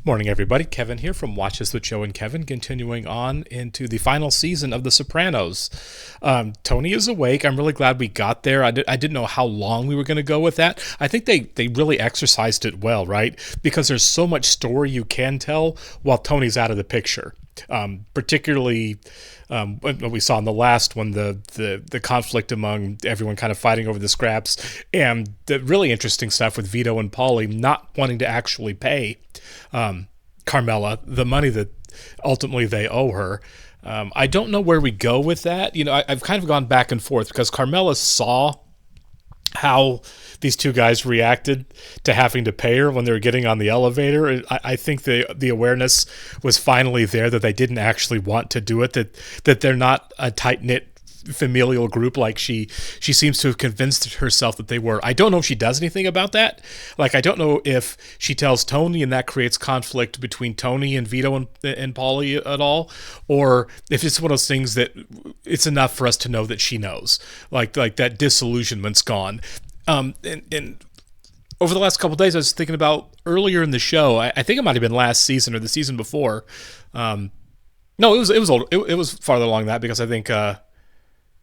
Morning, everybody. Kevin here from Watches with Joe and Kevin, continuing on into the final season of The Sopranos. Tony is awake. I'm really glad we got there. I didn't know how long we were going to go with that. I think they really exercised it well, right? Because there's so much story you can tell while Tony's out of the picture. Particularly what we saw in the last one, the conflict among everyone kind of fighting over the scraps, and the really interesting stuff with Vito and Paulie not wanting to actually pay Carmela the money that ultimately they owe her. I don't know where we go with that. I've kind of gone back and forth because Carmela saw how these two guys reacted to having to pay her when they were getting on the elevator. I think the awareness was finally there that they didn't actually want to do it, that they're not a tight-knit familial group like she seems to have convinced herself that they were. I don't know if she does anything about that. Like, I don't know if she tells Tony and that creates conflict between Tony and Vito and Paulie at all, or if it's one of those things that it's enough for us to know that she knows. Like that disillusionment's gone. And over the last couple of days, I was thinking about earlier in the show. I think it might have been last season or the season before. No, it was old. It was farther along than that because I think.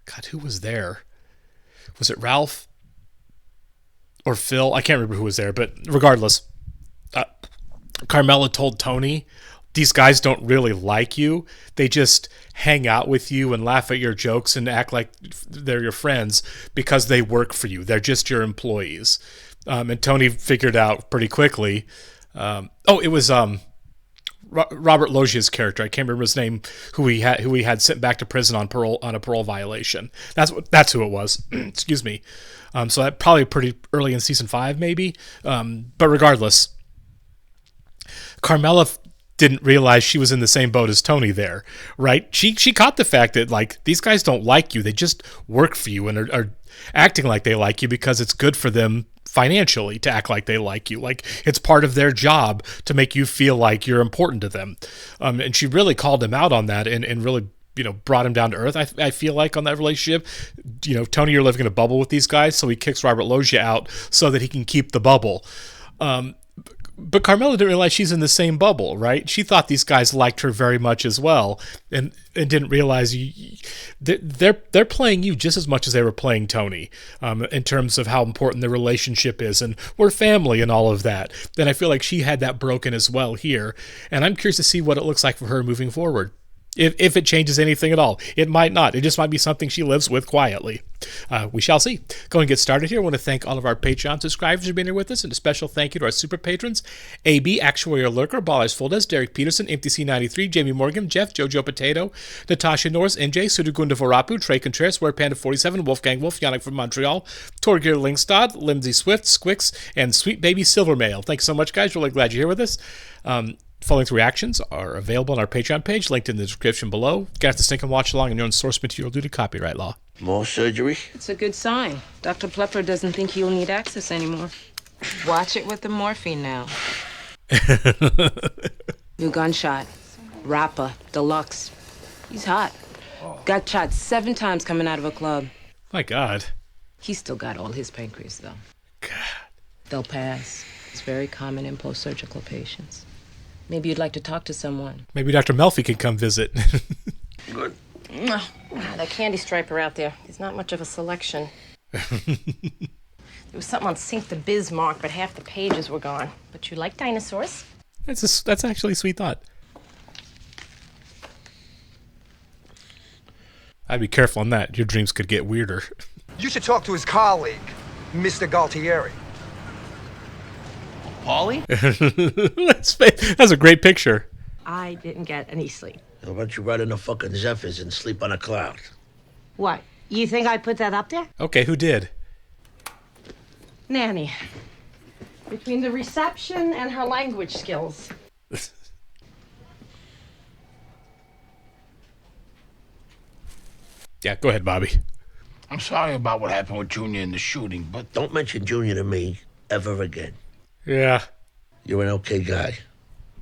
God, who was there? Was it Ralph or Phil? I can't remember who was there, but regardless, Carmela told Tony, these guys don't really like you. They just hang out with you and laugh at your jokes and act like they're your friends because they work for you. They're just your employees. And Tony figured out pretty quickly. It was Robert Loggia's character. I can't remember his name. Who he had sent back to prison on a parole violation. That's who it was. Excuse me. So that probably pretty early in season 5, maybe. But regardless, Carmela didn't realize she was in the same boat as Tony there, right? She caught the fact that, like, these guys don't like you. They just work for you and are acting like they like you because it's good for them financially to act like they like you. Like, it's part of their job to make you feel like you're important to them. And she really called him out on that and really, brought him down to earth. I feel like on that relationship, Tony, you're living in a bubble with these guys, so he kicks Robert Loggia out so that he can keep the bubble. But Carmela didn't realize she's in the same bubble, right? She thought these guys liked her very much as well, and didn't realize they're playing you just as much as they were playing Tony, in terms of how important the relationship is, and we're family and all of that. Then I feel like she had that broken as well here, and I'm curious to see what it looks like for her moving forward. If it changes anything at all. It might not. It just might be something she lives with quietly. We shall see. Go and get started here. I want to thank all of our Patreon subscribers for being here with us, and a special thank you to our super patrons: AB, Actuarial Lurker, Ballers Fulldes, Derek Peterson, MTC93, Jamie Morgan, Jeff, Jojo Potato, Natasha Norris, NJ, Sudagunda Varapu, Trey Contreras, Ware Panda 47, Wolfgang Wolf, Yannick from Montreal, Torgeir Lingstad, Lindsay Swift, Squix, and Sweet Baby Silvermail. Thanks so much, guys. Really glad you're here with us. Following reactions are available on our Patreon page, linked in the description below. You have to sync and watch along in your own source material due to copyright law. More surgery? It's a good sign. Dr. Plepler doesn't think he'll need access anymore. Watch it with the morphine now. New gunshot. Rappa. Deluxe. He's hot. Got shot 7 times coming out of a club. My God. He's still got all his pancreas, though. God. They'll pass. It's very common in post-surgical patients. Maybe you'd like to talk to someone. Maybe Dr. Melfi can come visit. Good. That candy striper out there. There's not much of a selection. There was something on Sink the Bismarck, but half the pages were gone. But you like dinosaurs? That's actually a sweet thought. I'd be careful on that. Your dreams could get weirder. You should talk to his colleague, Mr. Galtieri. Paulie? That's a great picture. I didn't get any sleep. How about you ride in the fucking Zephyrs and sleep on a cloud? What? You think I put that up there? Okay, who did? Nanny. Between the reception and her language skills. Yeah, go ahead, Bobby. I'm sorry about what happened with Junior in the shooting, but Don't mention Junior to me ever again. Yeah. You're an okay guy,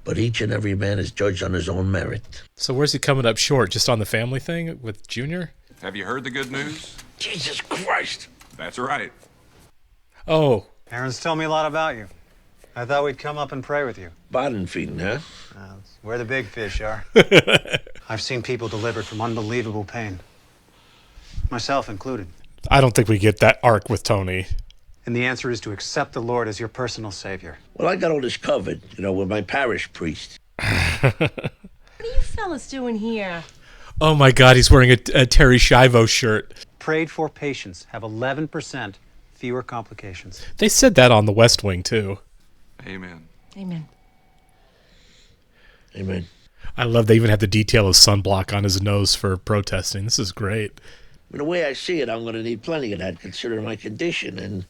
but each and every man is judged on his own merit. So where's he coming up short? Just on the family thing with Junior? Have you heard the good news? Jesus Christ! That's right. Oh. Parents tell me a lot about you. I thought we'd come up and pray with you. Bottom feeding, huh? It's where the big fish are. I've seen people delivered from unbelievable pain. Myself included. I don't think we get that arc with Tony. And the answer is to accept the Lord as your personal savior. Well, I got all this covered, with my parish priest. What are you fellas doing here? Oh my God, he's wearing a Terry Schiavo shirt. Prayed for patients have 11% fewer complications. They said that on The West Wing, too. Amen. Amen. Amen. I love they even have the detail of sunblock on his nose for protesting. This is great. The way I see it, I'm going to need plenty of that, considering my condition. And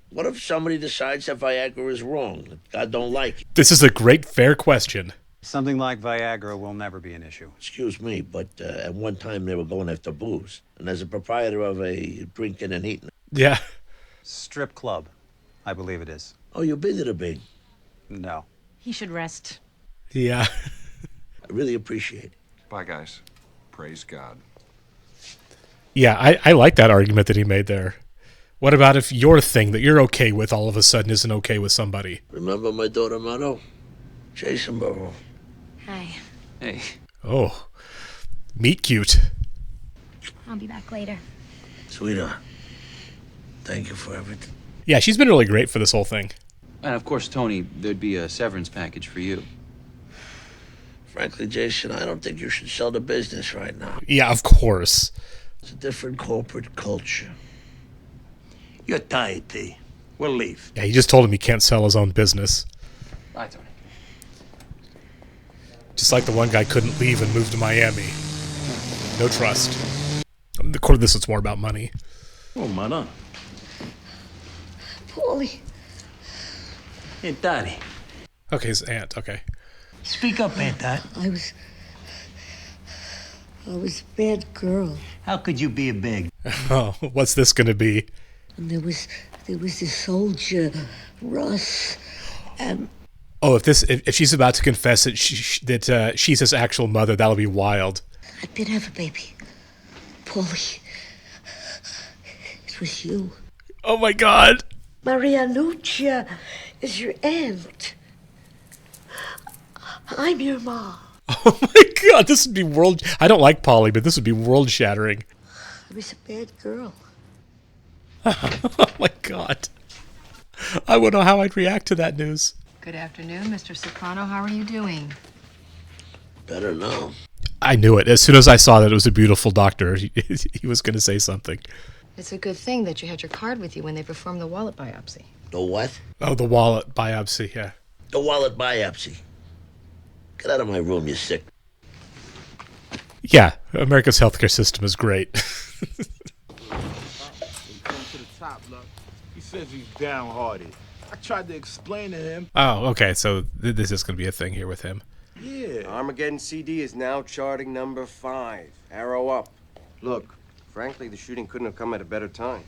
what if somebody decides that Viagra is wrong? That God don't like it? This is a great, fair question. Something like Viagra will never be an issue. Excuse me, but at one time they were going after booze. And as a proprietor of a drinking and eating. Yeah. Strip club, I believe it is. Oh, you've been to the big? No. He should rest. Yeah. I really appreciate it. Bye, guys. Praise God. Yeah, I like that argument that he made there. What about if your thing that you're okay with all of a sudden isn't okay with somebody? Remember my daughter Motto? Jason Burrow. Hi. Hey. Oh. Meet cute. I'll be back later. Sweetheart, thank you for everything. Yeah, she's been really great for this whole thing. And of course, Tony, there'd be a severance package for you. Frankly, Jason, I don't think you should sell the business right now. Yeah, of course. It's a different corporate culture. You're tired, T. We'll leave. Yeah, he just told him he can't sell his own business. Bye, Tony. Just like the one guy couldn't leave and move to Miami. No trust. Of course, this is more about money. Oh, man. Paulie. Hey, Daddy. Okay, his aunt. Okay. Speak up, Aunt Dot. I was a bad girl. How could you be a big? Oh, what's this going to be? And there was this soldier, Russ, and Oh, if she's about to confess that she's his actual mother, that'll be wild. I did have a baby. Paulie. It was you. Oh my God. Maria Lucia is your aunt. I'm your mom. Oh my God, this would be world. I don't like Polly, but this would be world shattering. I was a bad girl. Oh my God. I wouldn't know how I'd react to that news. Good afternoon, Mr. Soprano. How are you doing? Better now. I knew it. As soon as I saw that it was a beautiful doctor, he was going to say something. It's a good thing that you had your card with you when they performed the wallet biopsy. The what? Oh, the wallet biopsy, yeah. The wallet biopsy. Get out of my room, you sick. Yeah, America's healthcare system is great. He says he's downhearted. I tried to explain to him. Oh, okay, so this is going to be a thing here with him. Yeah. Armageddon CD is now charting number 5. Arrow up. Look, frankly, the shooting couldn't have come at a better time.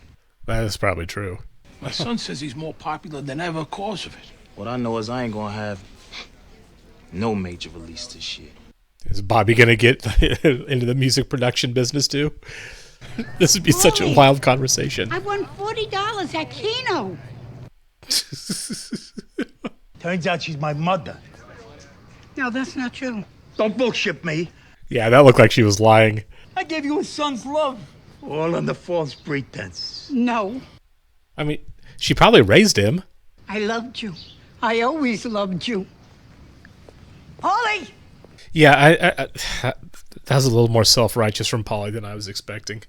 That is probably true. My son says he's more popular than ever cause of it. What I know is I ain't gonna have no major release this year. Is Bobby going to get into the music production business too? This would be such a wild conversation. I won $40 at Keno. Turns out she's my mother. No, that's not true. Don't bullshit me. Yeah, that looked like she was lying. I gave you a son's love. All under false pretense. No, I mean, she probably raised him. I loved you. I always loved you. Paulie! Yeah, I that was a little more self-righteous from Polly than I was expecting.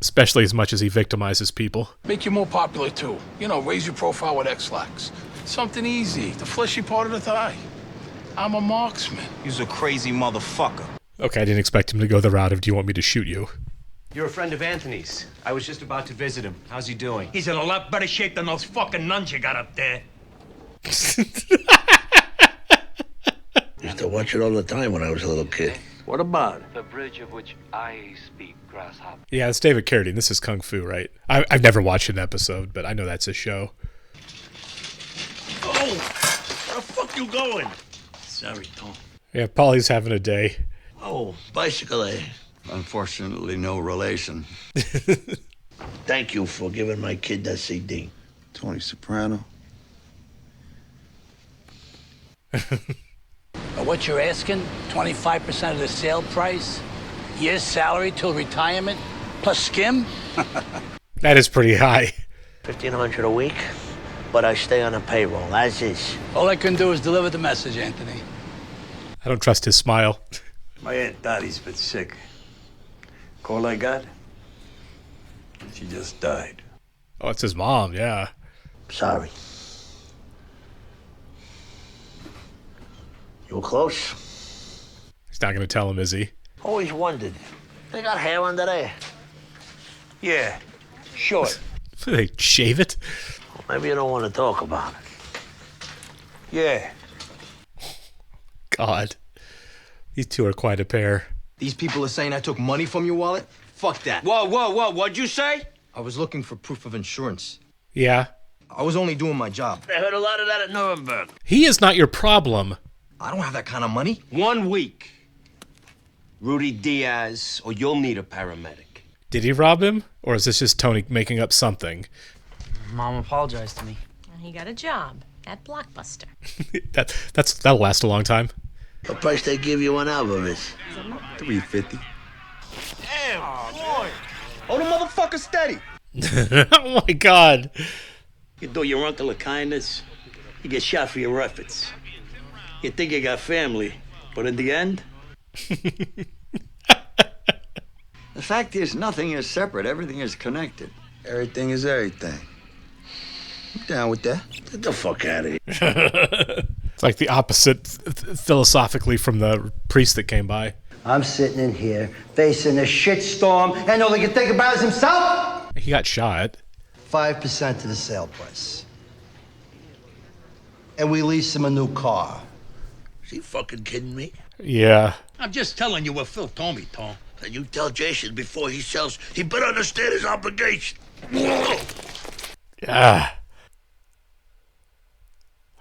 Especially as much as he victimizes people. Make you more popular, too. You know, raise your profile with X-Lax. Something easy, the fleshy part of the thigh. I'm a marksman. You's a crazy motherfucker. Okay, I didn't expect him to go the route of, do you want me to shoot you? You're a friend of Anthony's. I was just about to visit him. How's he doing? He's in a lot better shape than those fucking nuns you got up there. Used to watch it all the time when I was a little kid. What about it? The bridge of which I speak, grasshopper. Yeah, it's David Carradine. This is Kung Fu, right? I've never watched an episode, but I know that's his show. Oh! Where the fuck you going? Sorry, Tom. Yeah, Polly's having a day. Oh, bicycle, eh? Unfortunately, no relation. Thank you for giving my kid that CD. It's Tony Soprano. What you're asking? 25% of the sale price? Year's salary till retirement? Plus skim? That is pretty high. $1,500 a week, but I stay on a payroll, as is. All I can do is deliver the message, Anthony. I don't trust his smile. My Aunt Dottie's been sick. Call I got? She just died. Oh, it's his mom, yeah. Sorry. You were close? He's not going to tell him, is he? Always wondered. They got hair under there. Yeah, short. They shave it? Maybe you don't want to talk about it. Yeah. God. These two are quite a pair. These people are saying I took money from your wallet? Fuck that. Whoa, what'd you say? I was looking for proof of insurance. Yeah. I was only doing my job. I heard a lot of that at Nuremberg. He is not your problem. I don't have that kind of money. 1 week. Rudy Diaz, or you'll need a paramedic. Did he rob him? Or is this just Tony making up something? Mom apologized to me. He got a job at Blockbuster. That'll last a long time. The price they give you an album is $350. Damn, boy. Hold the motherfucker steady. Oh my God. You do your uncle a kindness, you get shot for your efforts. You think you got family, but in the end... The fact is, nothing is separate. Everything is connected. Everything is everything. I'm down with that. Get the fuck out of here. It's like the opposite philosophically from the priest that came by. I'm sitting in here facing a shitstorm, and all he can think about is himself. He got shot. 5% of the sale price. And we lease him a new car. Is he fucking kidding me? Yeah. I'm just telling you what Phil told me, Tom. And you tell Jason before he sells, he better understand his obligation. Yeah.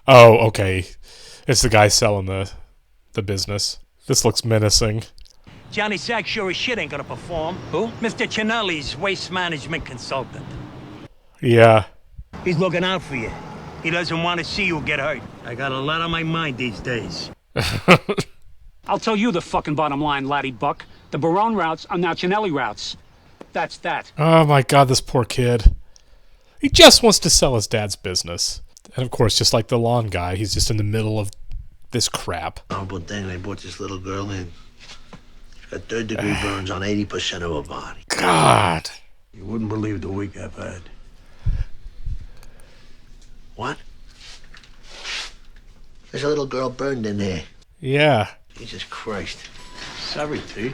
Oh, okay. It's the guy selling the business. This looks menacing. Johnny Sack sure as shit ain't gonna perform. Who? Mr. Chinelli's waste management consultant. Yeah. He's looking out for you. He doesn't want to see you get hurt. I got a lot on my mind these days. I'll tell you the fucking bottom line, laddie buck. The Barone routes are now Chinelli routes. That's that. Oh my God, this poor kid. He just wants to sell his dad's business. And of course, just like the lawn guy, he's just in the middle of this crap. Horrible thing, they brought this little girl in. She's got third-degree burns on 80% of her body. God. You wouldn't believe the week I've had. What? There's a little girl burned in there. Yeah. Jesus Christ. Sorry, T.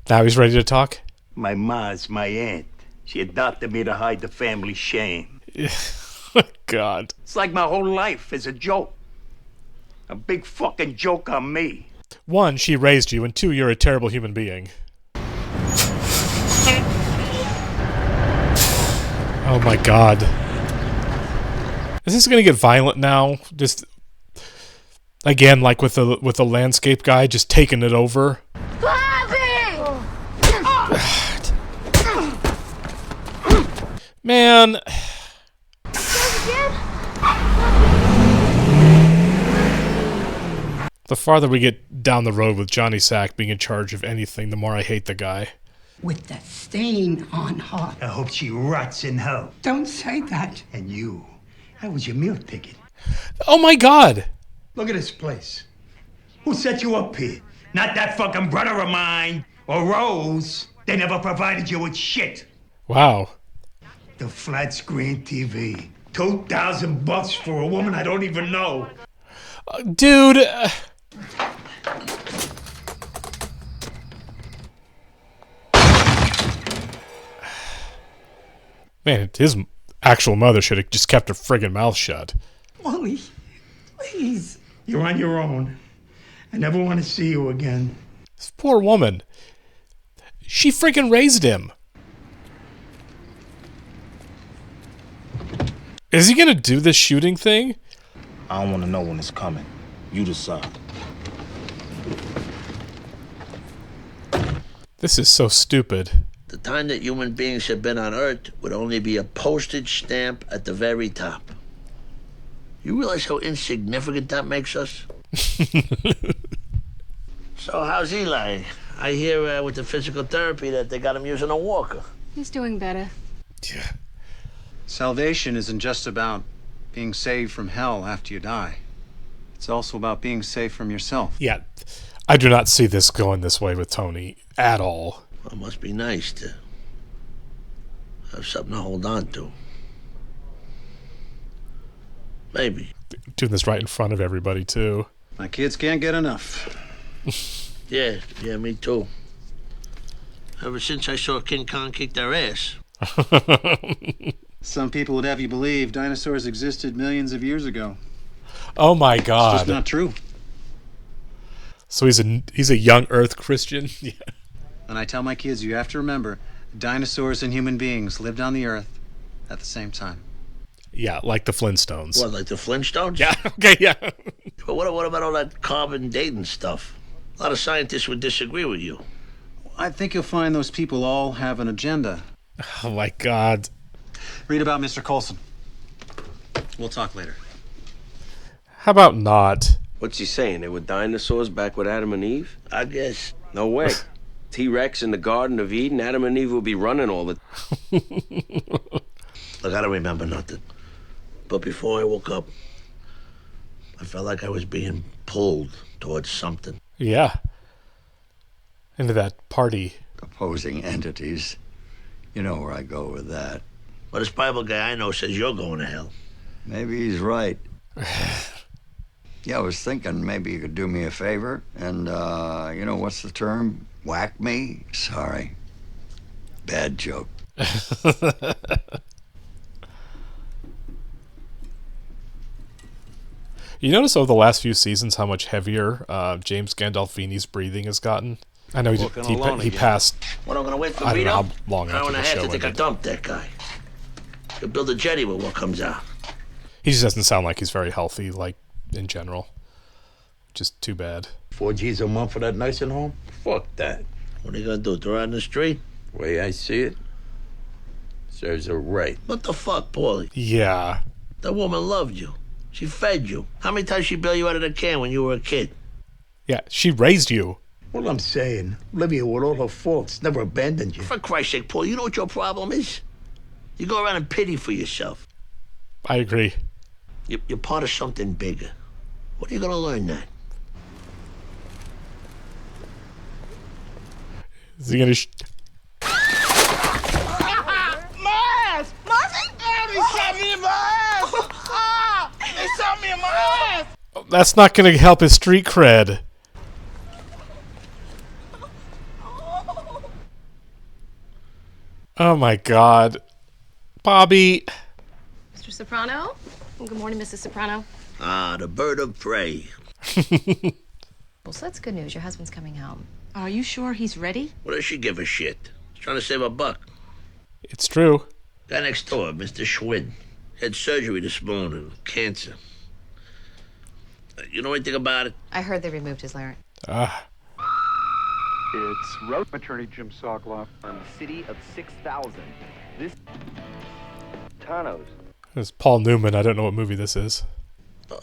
Now he's ready to talk? My ma's my aunt. She adopted me to hide the family shame. God. It's like my whole life is a joke. A big fucking joke on me. 1, she raised you, and 2, you're a terrible human being. Oh my God. Is this gonna get violent now? Just again, like with the landscape guy, just taking it over. Man. The farther we get down the road with Johnny Sack being in charge of anything, the more I hate the guy. With that stain on her. I hope she rots in hell. Don't say that. And you, that was your meal ticket. Oh my God. Look at this place. Who set you up here? Not that fucking brother of mine or Rose. They never provided you with shit. Wow. The flat screen TV. $2,000 for a woman I don't even know. Dude. Man, his actual mother should have just kept her friggin' mouth shut. Wally, please. You're on your own. I never want to see you again. This poor woman. She friggin' raised him. Is he gonna do this shooting thing? I don't want to know when it's coming. You decide. This is so stupid. The time that human beings have been on Earth would only be a postage stamp at the very top. You realize how insignificant that makes us? So how's Eli? I hear with the physical therapy that they got him using a walker. He's doing better. Yeah. Salvation isn't just about being saved from hell after you die. It's also about being saved from yourself. Yeah. I do not see this going this way with Tony at all. Well, it must be nice to have something to hold on to. Maybe. Doing this right in front of everybody, too. My kids can't get enough. Yeah, me too. Ever since I saw King Kong kick their ass. Some people would have you believe dinosaurs existed millions of years ago. Oh my God. It's just not true. So he's a young Earth Christian? Yeah. And I tell my kids, you have to remember, dinosaurs and human beings lived on the Earth at the same time. Yeah, like the Flintstones. What, like the Flintstones? Yeah, okay, yeah. But what about all that carbon dating stuff? A lot of scientists would disagree with you. I think you'll find those people all have an agenda. Oh my God. Read about Mr. Coulson. We'll talk later. How about not? What's he saying? There were dinosaurs back with Adam and Eve? I guess. No way. T-Rex in the Garden of Eden, Adam and Eve will be running all the... Look, I don't remember nothing. But before I woke up, I felt like I was being pulled towards something. Yeah. Into that party. Opposing entities. You know where I go with that. Well, this Bible guy I know says you're going to hell. Maybe he's right. Yeah, I was thinking maybe you could do me a favor and, what's the term? Whack me? Sorry. Bad joke. You notice over the last few seasons how much heavier James Gandolfini's breathing has gotten? I know he passed. What, I'm going to wait for I don't Vito? know how long Hour after and the a half show to take a ended. dump, that guy. Could build a jetty with what comes out. He just doesn't sound like he's very healthy, like, in general. Just too bad. 4 G's a month for that nursing home? Fuck that. What are you going to do, throw out in the street? Way I see it, serves her right. What the fuck, Paulie? Yeah. That woman loved you. She fed you. How many times she bailed you out of the can when you were a kid? Yeah, she raised you. Well, I'm saying, Olivia, with all her faults, never abandoned you. For Christ's sake, Paul, you know what your problem is? You go around and pity for yourself. I agree. You're part of something bigger. What are you going to learn that? Is he going to... My ass! They shot me in my ass! Ah! They shot me in my ass! That's not going to help his street cred. Oh my God. Bobby. Mr. Soprano? Good morning, Mrs. Soprano. Ah, the bird of prey. Well, so that's good news. Your husband's coming home. Are you sure he's ready? What does she give a shit? She's trying to save a buck. It's true. Guy next door, Mr. Schwinn, had surgery this morning. Cancer. You know anything about it? I heard they removed his larynx. It's Road Attorney Jim Sokoloff on the city of 6,000. This Sopranos. It's Paul Newman. I don't know what movie this is.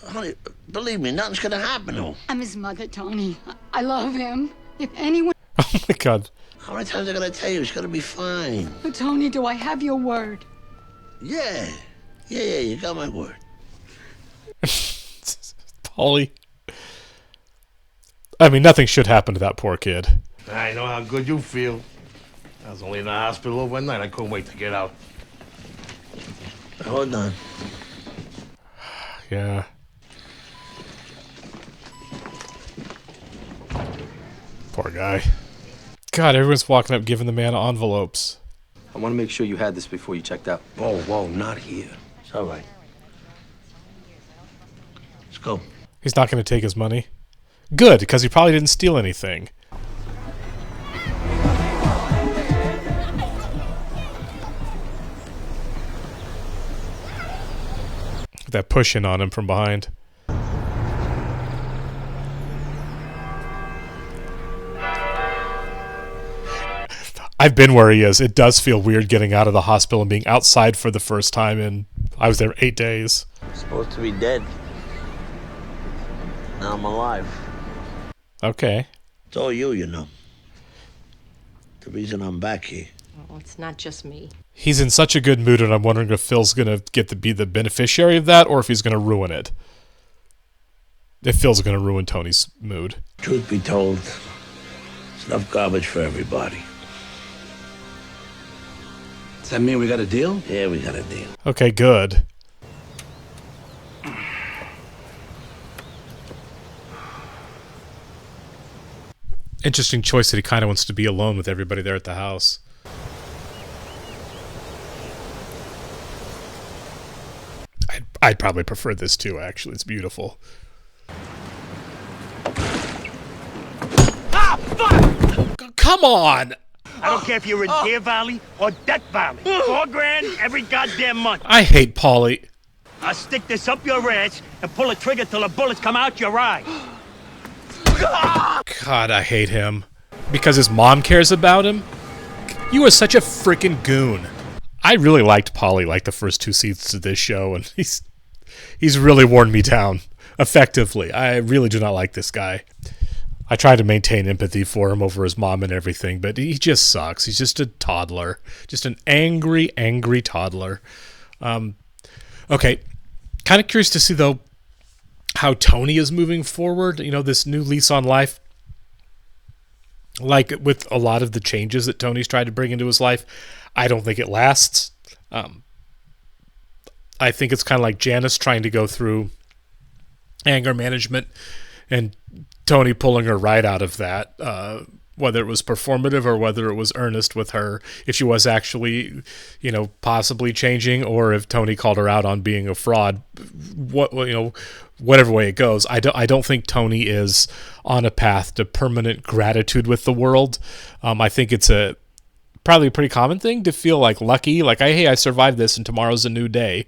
Honey, believe me, nothing's gonna happen to him. I'm his mother, Tony. I love him. If anyone... Oh my God. How many times am I gonna tell you it's gonna be fine? But Tony, do I have your word? Yeah, you got my word. Paulie. I mean, nothing should happen to that poor kid. I know how good you feel. I was only in the hospital overnight. I couldn't wait to get out. Hold on. Yeah. Poor guy. God, everyone's walking up giving the man envelopes. I want to make sure you had this before you checked out. Whoa, not here. It's all right. Let's go. He's not going to take his money. Good, because he probably didn't steal anything. That pushing on him from behind. I've been where he is. It does feel weird getting out of the hospital and being outside for the first time, and I was there 8 days. I'm supposed to be dead. Now I'm alive. Okay. It's all you, you know. The reason I'm back here. Well, it's not just me. He's in such a good mood, and I'm wondering if Phil's going to get to be the beneficiary of that, or if he's going to ruin it. If Phil's going to ruin Tony's mood. Truth be told, it's enough garbage for everybody. Does that mean we got a deal? Yeah, we got a deal. Okay, good. Interesting choice that he kind of wants to be alone with everybody there at the house. I'd probably prefer this too, actually. It's beautiful. Ah, fuck! Come on! I don't care if you're in Deer Valley or Death Valley. $4,000 every goddamn month. I hate Paulie. I'll stick this up your ass and pull a trigger till the bullets come out your eye. God, I hate him. Because his mom cares about him? You are such a freaking goon. I really liked Paulie like the first 2 seasons of this show, and he's really worn me down. Effectively. I really do not like this guy. I try to maintain empathy for him over his mom and everything, but he just sucks. He's just a toddler. Just an angry, angry toddler. Okay. Kind of curious to see, though, how Tony is moving forward. You know, this new lease on life. Like with a lot of the changes that Tony's tried to bring into his life, I don't think it lasts. I think it's kind of like Janice trying to go through anger management and Tony pulling her right out of that, whether it was performative or whether it was earnest with her, if she was actually, you know, possibly changing, or if Tony called her out on being a fraud. Whatever way it goes, I don't think Tony is on a path to permanent gratitude with the world. I think it's probably a pretty common thing to feel like lucky, like, hey, I survived this and tomorrow's a new day.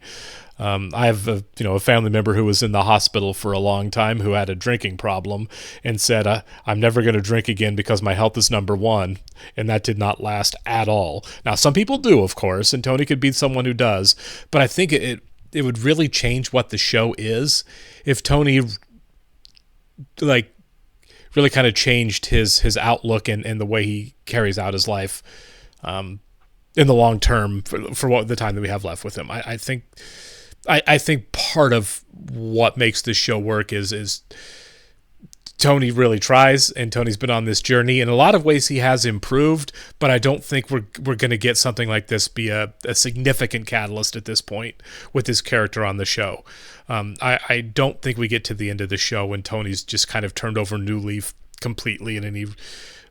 I have a family member who was in the hospital for a long time who had a drinking problem and said, I'm never going to drink again because my health is number one. And that did not last at all. Now, some people do, of course, and Tony could be someone who does, but I think it would really change what the show is if Tony really kind of changed his outlook and the way he carries out his life in the long term for the time that we have left with him. I think part of what makes this show work is Tony really tries, and Tony's been on this journey. In a lot of ways, he has improved, but I don't think we're going to get something like this be a significant catalyst at this point with his character on the show. I don't think we get to the end of the show when Tony's just kind of turned over a new leaf completely in any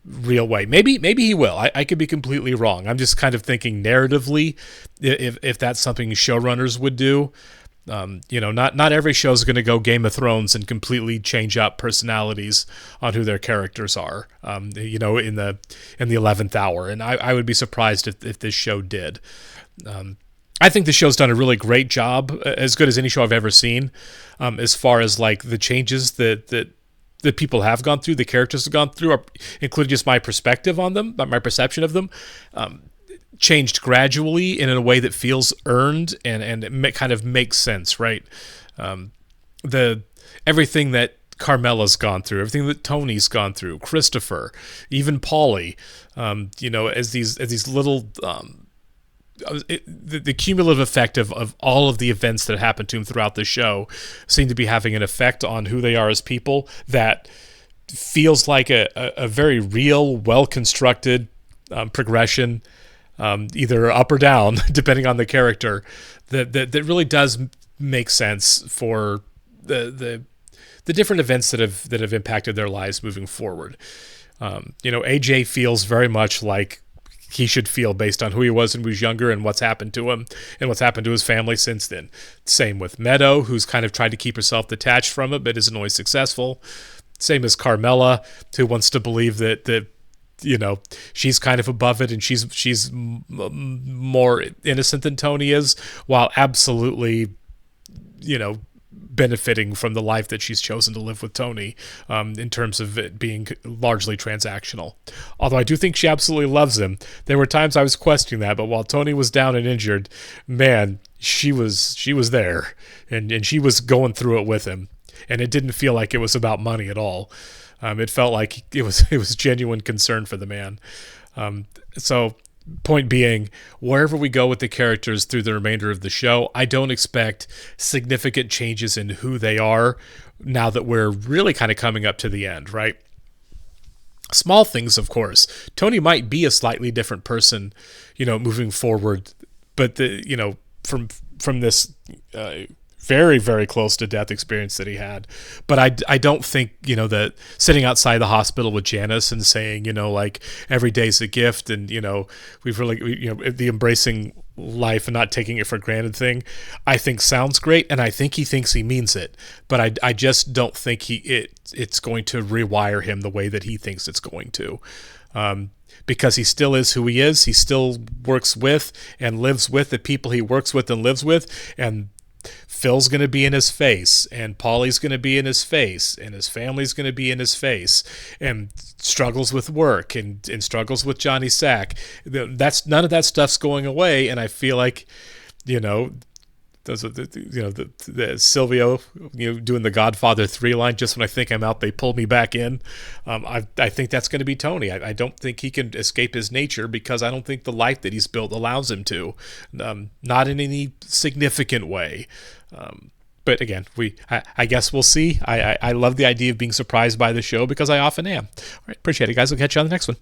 real way. Maybe he will. I could be completely wrong. I'm just kind of thinking narratively, if that's something showrunners would do. Not every show is going to go Game of Thrones and completely change up personalities on who their characters are. In the 11th hour, and I would be surprised if this show did. I think the show's done a really great job, as good as any show I've ever seen, as far as like the changes that people have gone through, the characters have gone through, including just my perspective on them, my perception of them, changed gradually and in a way that feels earned and it kind of makes sense, right? Everything that Carmela's gone through, everything that Tony's gone through, Christopher, even Paulie, as these little the cumulative effect of all of the events that happen to him throughout the show seem to be having an effect on who they are as people that feels like a very real, well-constructed progression, either up or down, depending on the character, that really does make sense for the different events that have impacted their lives moving forward. AJ feels very much like he should feel based on who he was when he was younger and what's happened to him and what's happened to his family since then. Same with Meadow, who's kind of tried to keep herself detached from it, but isn't always successful. Same as Carmela, who wants to believe that she's kind of above it and she's more innocent than Tony is, while absolutely, benefiting from the life that she's chosen to live with Tony, in terms of it being largely transactional. Although I do think she absolutely loves him. There were times I was questioning that, but while Tony was down and injured, man, she was there, and she was going through it with him, and it didn't feel like it was about money at all. It felt like it was genuine concern for the man. So point being, wherever we go with the characters through the remainder of the show, I don't expect significant changes in who they are now that we're really kind of coming up to the end, right? Small things, of course. Tony might be a slightly different person, moving forward, but from this very, very close to death experience that he had. But I don't think, that sitting outside the hospital with Janice and saying, like, every day's a gift, and, we've really, the embracing life and not taking it for granted thing, I think sounds great, and I think he thinks he means it. But I just don't think it's going to rewire him the way that he thinks it's going to. Because he still is who he is. He still works with and lives with the people he works with and lives with, and Phil's going to be in his face, and Paulie's going to be in his face, and his family's going to be in his face, and struggles with work and struggles with Johnny Sack. That's none of that stuff's going away, and I feel like, those are the Silvio, doing the Godfather 3 line. Just when I think I'm out, they pull me back in. I think that's going to be Tony. I don't think he can escape his nature, because I don't think the life that he's built allows him to, not in any significant way. But again, I guess we'll see. I love the idea of being surprised by the show, because I often am. All right, appreciate it, guys. I'll catch you on the next one.